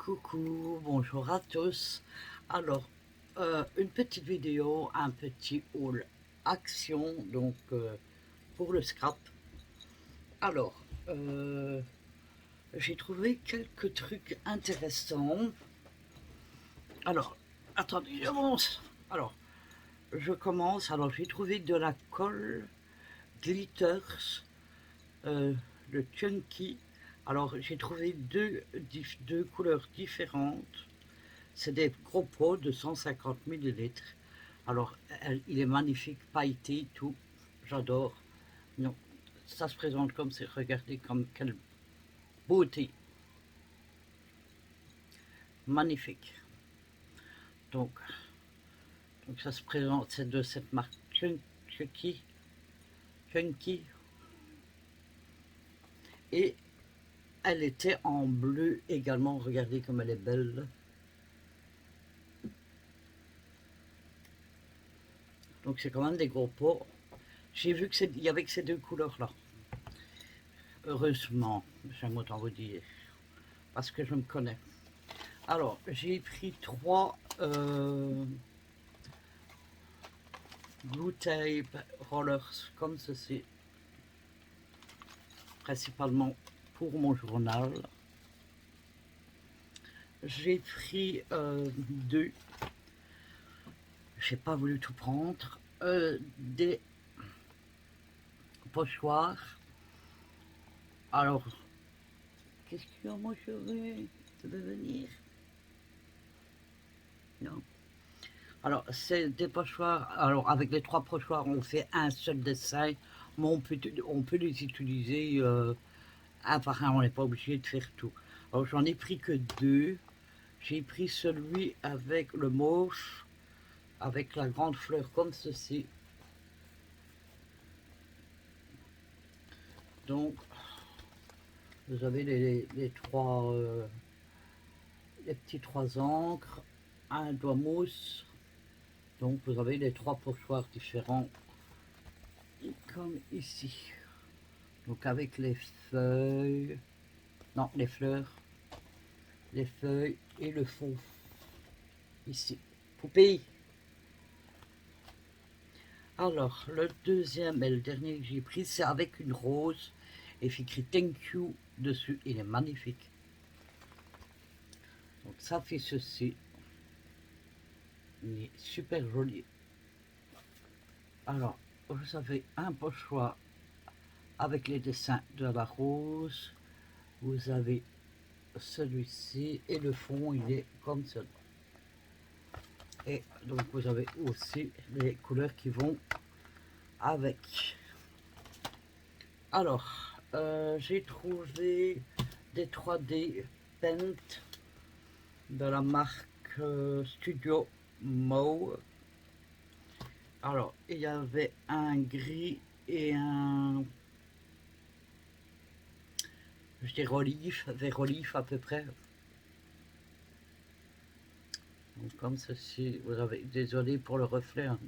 Coucou, bonjour à tous. Alors, une petite vidéo, un petit haul action, donc pour le scrap. Alors, j'ai trouvé quelques trucs intéressants. Alors, attendez, je commence. Alors, je commence. Alors, j'ai trouvé de la colle glitters, le chunky. Alors, j'ai trouvé deux couleurs différentes. C'est des gros pots de 150 millilitres. Alors, il est magnifique, pailleté, tout. J'adore. Non, ça se présente comme c'est. Regardez comme quelle beauté. Magnifique. Donc, ça se présente, c'est de cette marque Chunky. Chunky. Et elle était en bleu également. Regardez comme elle est belle. Donc, c'est quand même des gros pots. J'ai vu qu'il y avait que ces deux couleurs-là. Heureusement, j'aime autant vous dire. Parce que je me connais. Alors, j'ai pris trois glue tape rollers comme ceci, principalement pour mon journal. J'ai pris deux, j'ai pas voulu tout prendre, des pochoirs. Alors, qu'est-ce qu'il y a, mon chéri? Tu veux venir? Non. Alors, c'est des pochoirs. Alors, avec les trois pochoirs, on fait un seul dessin, mais on peut les utiliser un par un, on n'est pas obligé de faire tout. Alors, j'en ai pris que deux. J'ai pris celui avec le mauve, avec la grande fleur comme ceci. Donc, vous avez les trois, les petits trois encres, un doigt mousse. Donc, vous avez les trois pochoirs différents, comme ici. Donc, avec les feuilles, non, les fleurs, les feuilles et le fond. Ici, poupée. Alors, le deuxième et le dernier que j'ai pris, c'est avec une rose et écrit Thank you dessus. Il est magnifique. Donc, ça fait ceci. Il est super joli. Alors, vous avez un pochoir avec les dessins de la rose. Vous avez celui-ci et le fond, il est comme cela. Et donc, vous avez aussi les couleurs qui vont avec. Alors, j'ai trouvé des 3D Paint de la marque Studio Mauve. Alors, il y avait un gris et un, je dirais olive, vers olive à peu près. Donc, comme ceci, vous avez, désolé pour le reflet, hein.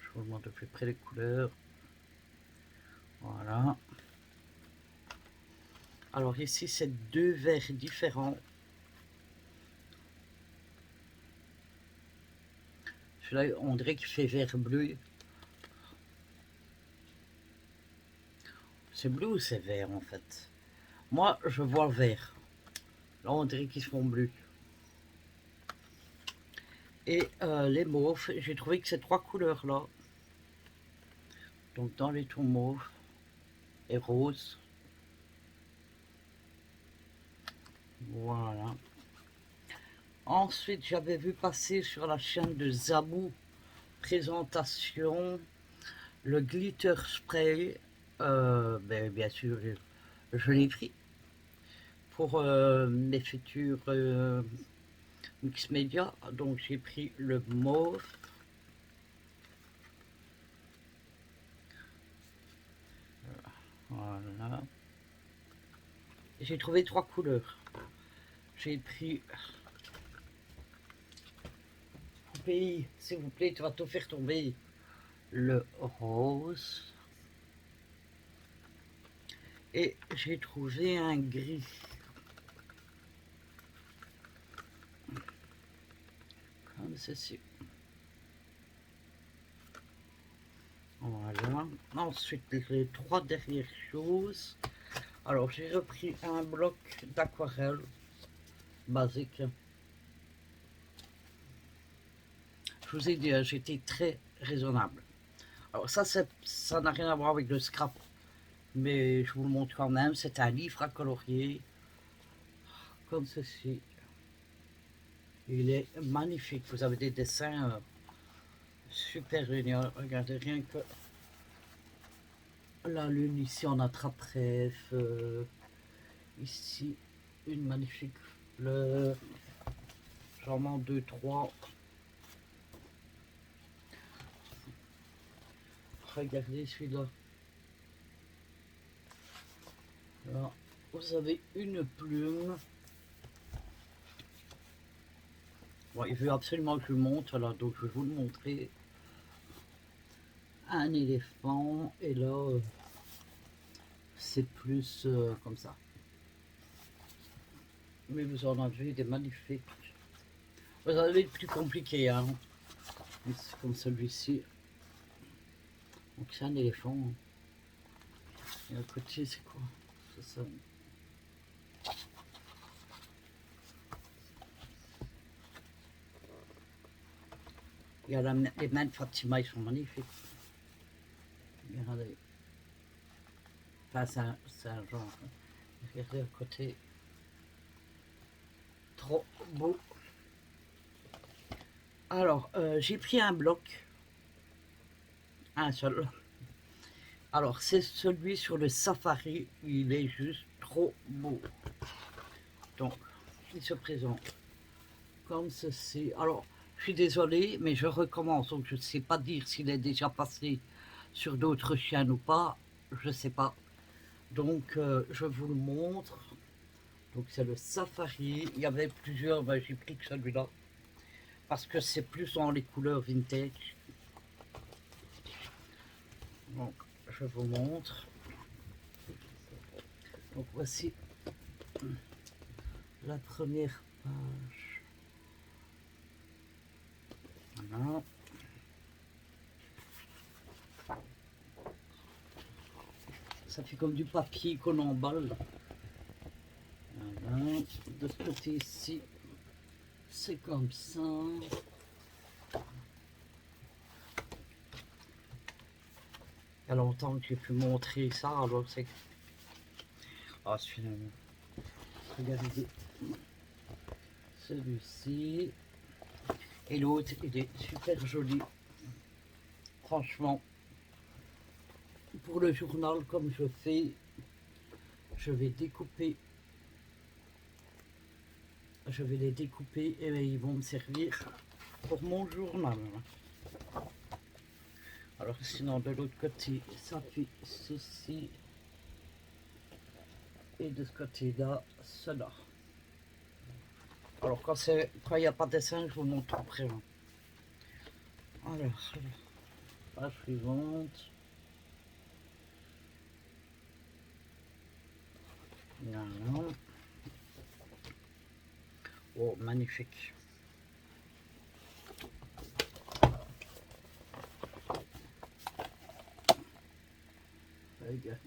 Je vous montre de plus près les couleurs. Voilà. Alors ici, c'est deux verres différents. Celui-là, on dirait qu'il fait vert bleu. C'est bleu ou c'est vert en fait? Moi, je vois vert. Là, on dirait qu'ils font bleu. Et les mauves, j'ai trouvé que ces trois couleurs-là, donc dans les tons mauves et roses, voilà. Ensuite, j'avais vu passer sur la chaîne de Zabou présentation le glitter spray. Ben, bien sûr, je l'ai pris pour mes futurs mix média. Donc, j'ai pris le mauve. Voilà. J'ai trouvé trois couleurs. J'ai pris pays, s'il vous plaît, tu vas tout faire tomber. Le rose. Et j'ai trouvé un gris. comme ceci. Voilà. Ensuite, les trois dernières choses. Alors, j'ai repris un bloc d'aquarelle basique. Je vous ai dit, j'étais très raisonnable. Alors ça n'a rien à voir avec le scrap, mais je vous le montre quand même. C'est un livre à colorier, comme ceci. Il est magnifique. Vous avez des dessins super géniaux. Regardez, rien que la lune ici en attrape-rêve. Ici, une magnifique fleur. J'en manque 2, 3. Regardez celui-là. Là, vous avez une plume. Bon, il veut absolument que je le montre, là, donc je vais vous le montrer. Un éléphant, et là, c'est plus comme ça. Mais vous en avez des magnifiques. Vous en avez des plus compliqués, hein. Comme celui-ci. Donc c'est un éléphant. Et à côté, c'est quoi? C'est ça. Il y a les mains de Fatima, ils sont magnifiques. Regardez. Enfin, c'est un genre. Regardez à côté. Trop beau. Alors, j'ai pris un bloc. Un seul. Alors, c'est celui sur le safari. Il est juste trop beau. Donc, il se présente comme ceci. Alors, je suis désolée, mais je recommence. Donc, je ne sais pas dire s'il est déjà passé sur d'autres chiens ou pas. Je ne sais pas. Donc, je vous le montre. Donc, c'est le safari. Il y avait plusieurs. Ben, j'ai pris que celui-là. Parce que c'est plus dans les couleurs vintage. Donc, je vous montre. Donc, voici la première page. Voilà. Ça fait comme du papier qu'on emballe. Voilà. De ce côté ici, c'est comme ça. Il y a longtemps que j'ai pu montrer ça, alors c'est... Ah, finalement. Regardez. Celui-ci. Et l'autre, il est super joli. Franchement. Pour le journal, comme je fais, je vais découper. Je vais les découper et ils vont me servir pour mon journal. Alors sinon de l'autre côté, ça fait ceci. Et de ce côté-là, cela. Alors quand il n'y a pas de dessin, je vous montre après. Alors, page suivante. Voilà. Oh, magnifique. Regardez.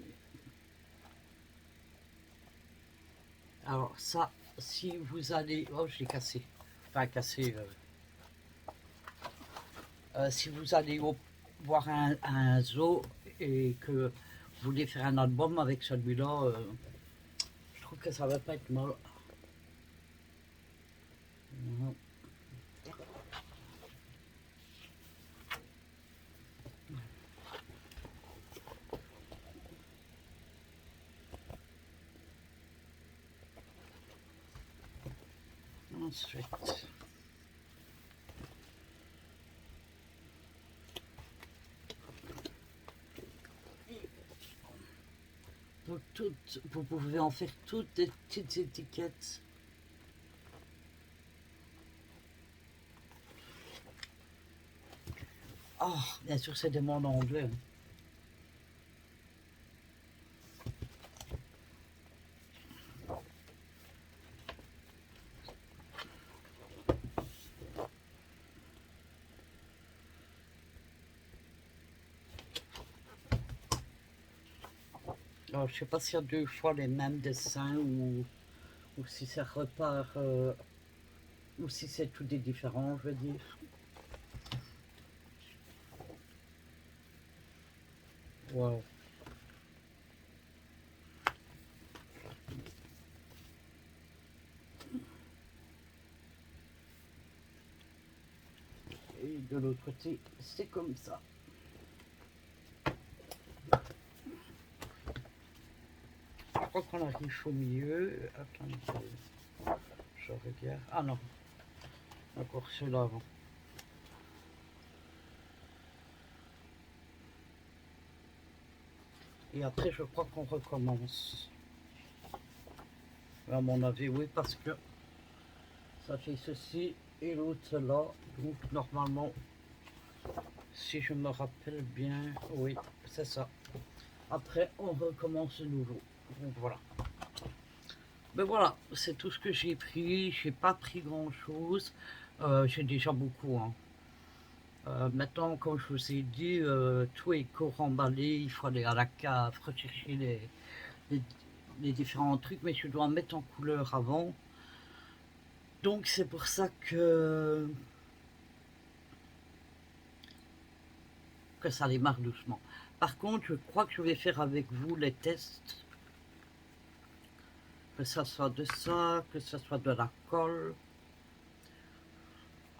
Alors ça, si vous allez... Oh, je l'ai cassé. Enfin, cassé. Si vous allez voir un zoo et que vous voulez faire un album avec celui-là, je trouve que ça va pas être mal. Ensuite, donc vous pouvez en faire toutes des petites étiquettes. Oh, bien sûr, c'est des mots en anglais. Alors, je sais pas s'il y a deux fois les mêmes dessins ou si ça repart, ou si c'est tout des différents, je veux dire. Wow. Et de l'autre côté, c'est comme ça. Je crois qu'on arrive au milieu. Attendez, je regarde. Ah non, encore ceux-là avant. Et après, je crois qu'on recommence. À mon avis, oui, parce que ça fait ceci et l'autre cela. Donc, normalement, si je me rappelle bien, oui, c'est ça. Après, on recommence de nouveau. Donc, voilà. Ben voilà, c'est tout ce que j'ai pris. J'ai pas pris grand-chose. J'ai déjà beaucoup, hein. Maintenant, comme je vous ai dit, tout est co-remballé. Il faut aller à la cave, rechercher les, les différents trucs, mais je dois mettre en couleur avant. Donc c'est pour ça que ça démarre doucement. Par contre, je crois que je vais faire avec vous les tests. Que ça soit de ça, que ça soit de la colle.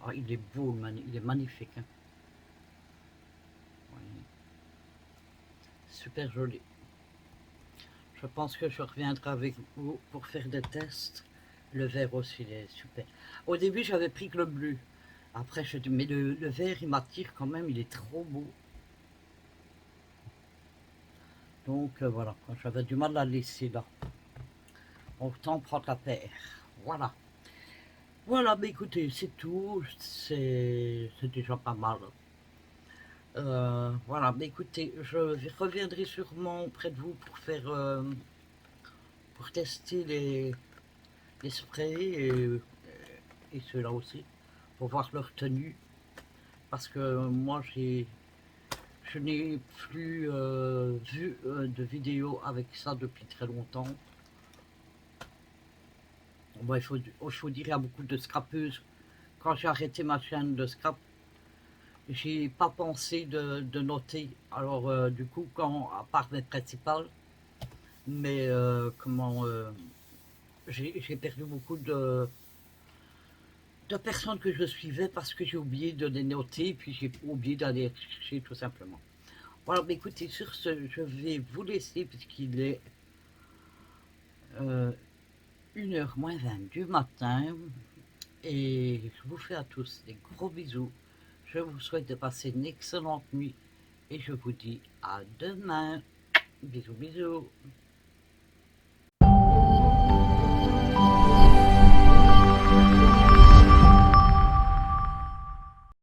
Ah, il est beau, il est magnifique, hein. Oui. Super joli. Je pense que je reviendrai avec vous pour faire des tests. Le vert aussi, il est super. Au début, j'avais pris que le bleu. Après, je dis, mais le vert, il m'attire quand même, il est trop beau. Donc voilà, j'avais du mal à laisser là. Autant prendre la paire. Voilà. Voilà, mais écoutez, c'est tout. C'est déjà pas mal. Voilà, mais écoutez, je reviendrai sûrement près de vous pour faire, pour tester les sprays et ceux-là aussi, pour voir leur tenue. Parce que moi, je n'ai plus vu de vidéo avec ça depuis très longtemps. Bon, il faut dire, il y a beaucoup de scrapeuses. Quand j'ai arrêté ma chaîne de scrap, j'ai pas pensé de noter. Alors, du coup, à part mes principales, mais j'ai perdu beaucoup de personnes que je suivais parce que j'ai oublié de les noter, puis j'ai oublié d'aller chercher tout simplement. Voilà, mais écoutez, sur ce, je vais vous laisser puisqu'il est 1h moins 20 du matin. Et je vous fais à tous des gros bisous. Je vous souhaite de passer une excellente nuit et je vous dis à demain. Bisous, bisous.